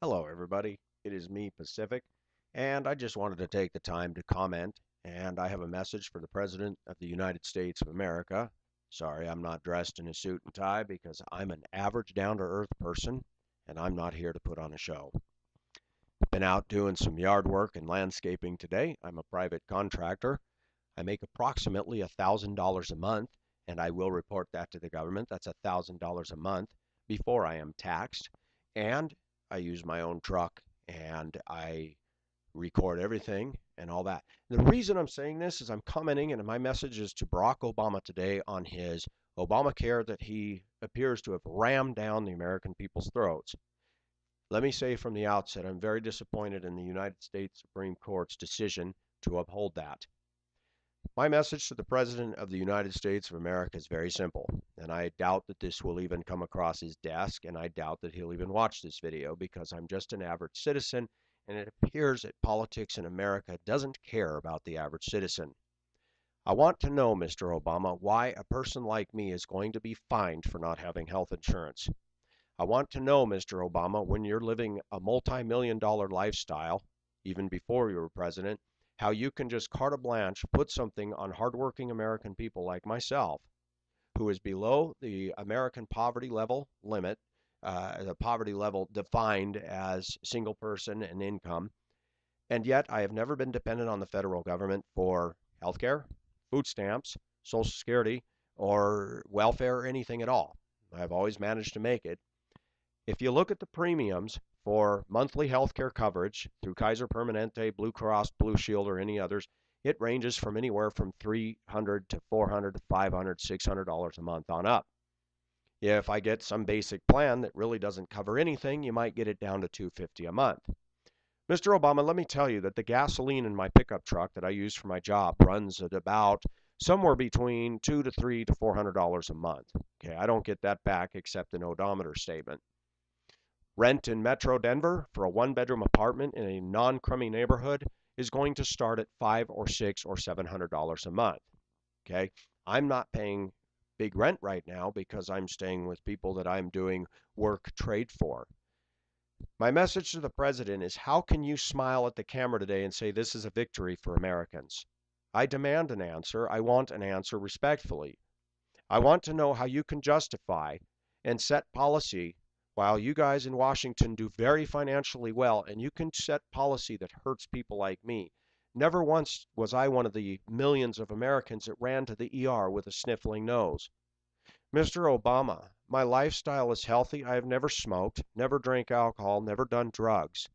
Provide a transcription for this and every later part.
Hello, everybody. It is me, Pacific, and I just wanted to take the time to comment. And I have a message for the President of the United States of America. Sorry, I'm not dressed in a suit and tie because I'm an average, down to earth person, and I'm not here to put on a show. Been out doing some yard work and landscaping today. I'm a private contractor. I make approximately $1,000 a month, and I will report that to the government. That's $1,000 a month before I am taxed. And I use my own truck and I record everything and all that. The reason I'm saying this is I'm commenting, and my message is to Barack Obama today on his Obamacare that he appears to have rammed down the American people's throats. Let me say from the outset, I'm very disappointed in the United States Supreme Court's decision to uphold that. My message to the President of the United States of America is very simple, and I doubt that this will even come across his desk, and I doubt that he'll even watch this video because I'm just an average citizen, and it appears that politics in America doesn't care about the average citizen. I want to know, Mr. Obama, why a person like me is going to be fined for not having health insurance. I want to know, Mr. Obama, when you're living a multi-million-dollar lifestyle, even before you were president, how you can just carte blanche put something on hardworking American people like myself, who is below the American poverty level limit, the poverty level defined as single person and income, and yet I have never been dependent on the federal government for health care, food stamps, Social Security, or welfare or anything at all. I've always managed to make it. If you look at the premiums for monthly health care coverage through Kaiser Permanente, Blue Cross, Blue Shield, or any others, it ranges from anywhere from $300 to $400 to $500, $600 a month on up. If I get some basic plan that really doesn't cover anything, you might get it down to $250 a month. Mr. Obama, let me tell you that the gasoline in my pickup truck that I use for my job runs at about somewhere between $2 to $3 to $400 a month. Okay, I don't get that back except an odometer statement. Rent in Metro Denver for a one-bedroom apartment in a non-crummy neighborhood is going to start at $5 or $6 or $700 a month. Okay, I'm not paying big rent right now because I'm staying with people that I'm doing work trade for. My message to the president is, how can you smile at the camera today and say this is a victory for Americans? I demand an answer. I want an answer respectfully. I want to know how you can justify and set policy while you guys in Washington do very financially well, and you can set policy that hurts people like me. Never once was I one of the millions of Americans that ran to the ER with a sniffling nose. Mr. Obama, my lifestyle is healthy. I have never smoked, never drank alcohol, never done drugs.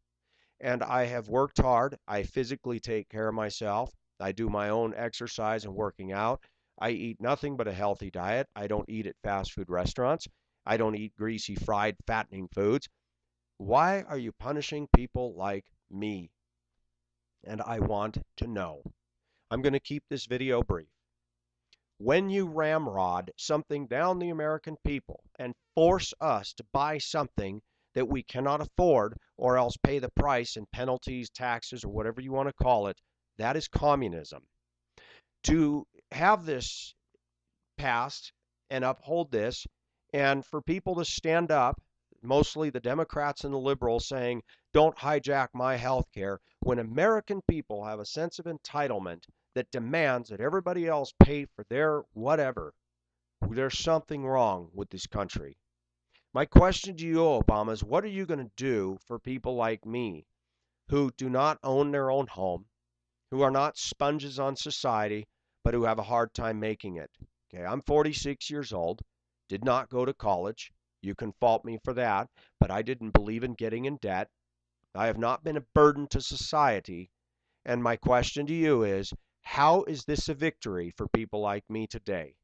And I have worked hard. I physically take care of myself. I do my own exercise and working out. I eat nothing but a healthy diet. I don't eat at fast food restaurants. I don't eat greasy, fried, fattening foods. Why are you punishing people like me? And I want to know. I'm going to keep this video brief. When you ramrod something down the American people and force us to buy something that we cannot afford or else pay the price in penalties, taxes, or whatever you want to call it, that is communism. To have this passed and uphold this, and for people to stand up, mostly the Democrats and the liberals, saying, don't hijack my health care, when American people have a sense of entitlement that demands that everybody else pay for their whatever, there's something wrong with this country. My question to you, Obama, is what are you going to do for people like me who do not own their own home, who are not sponges on society, but who have a hard time making it? Okay, I'm 46 years old, did not go to college. You can fault me for that, but I didn't believe in getting in debt. I have not been a burden to society. And my question to you is, how is this a victory for people like me today?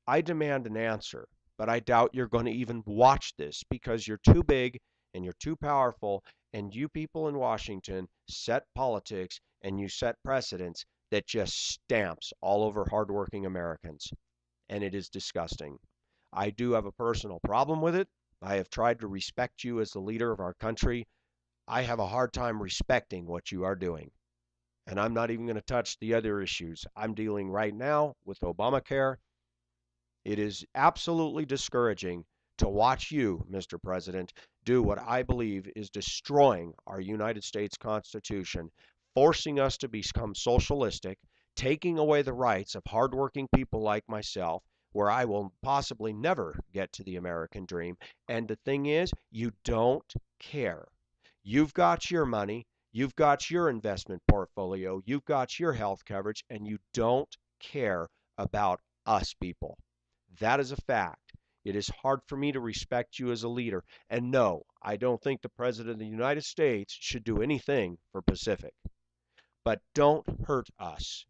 I demand an answer, but I doubt you're going to even watch this because you're too big and you're too powerful, and you people in Washington set politics and you set precedents that just stamps all over hardworking Americans. And it is disgusting. I do have a personal problem with it. I have tried to respect you as the leader of our country. I have a hard time respecting what you are doing. And I'm not even going to touch the other issues. I'm dealing right now with Obamacare. It is absolutely discouraging to watch you, Mr. President, do what I believe is destroying our United States Constitution, forcing us to become socialistic, taking away the rights of hardworking people like myself, where I will possibly never get to the American dream. And the thing is, you don't care. You've got your money, you've got your investment portfolio, you've got your health coverage, and you don't care about us people. That is a fact. It is hard for me to respect you as a leader. And no, I don't think the President of the United States should do anything for Pacific. But don't hurt us.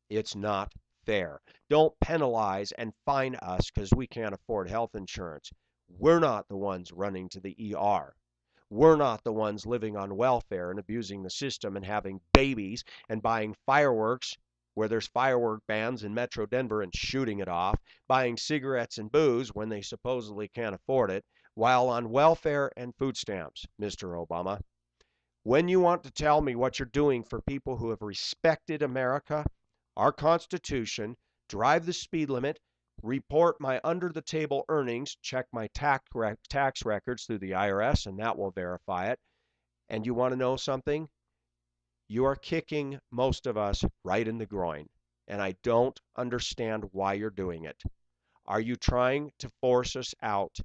It's not fair. Don't penalize and fine us because we can't afford health insurance. We're not the ones running to the ER. We're not the ones living on welfare and abusing the system and having babies and buying fireworks where there's firework bans in Metro Denver and shooting it off, buying cigarettes and booze when they supposedly can't afford it, while on welfare and food stamps, Mr. Obama. When you want to tell me what you're doing for people who have respected America, our Constitution, drive the speed limit, report my under the table earnings, check my tax records through the IRS, and that will verify it. And you want to know something? You are kicking most of us right in the groin. And I don't understand why you're doing it. Are you trying to force us out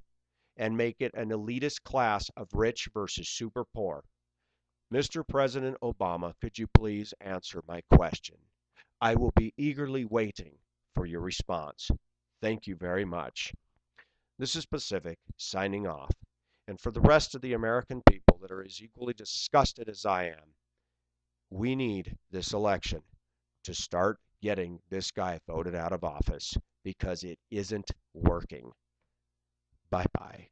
and make it an elitist class of rich versus super poor? Mr. President Obama, could you please answer my question? I will be eagerly waiting for your response. Thank you very much. This is Pacific signing off. And for the rest of the American people that are as equally disgusted as I am, we need this election to start getting this guy voted out of office because it isn't working. Bye bye.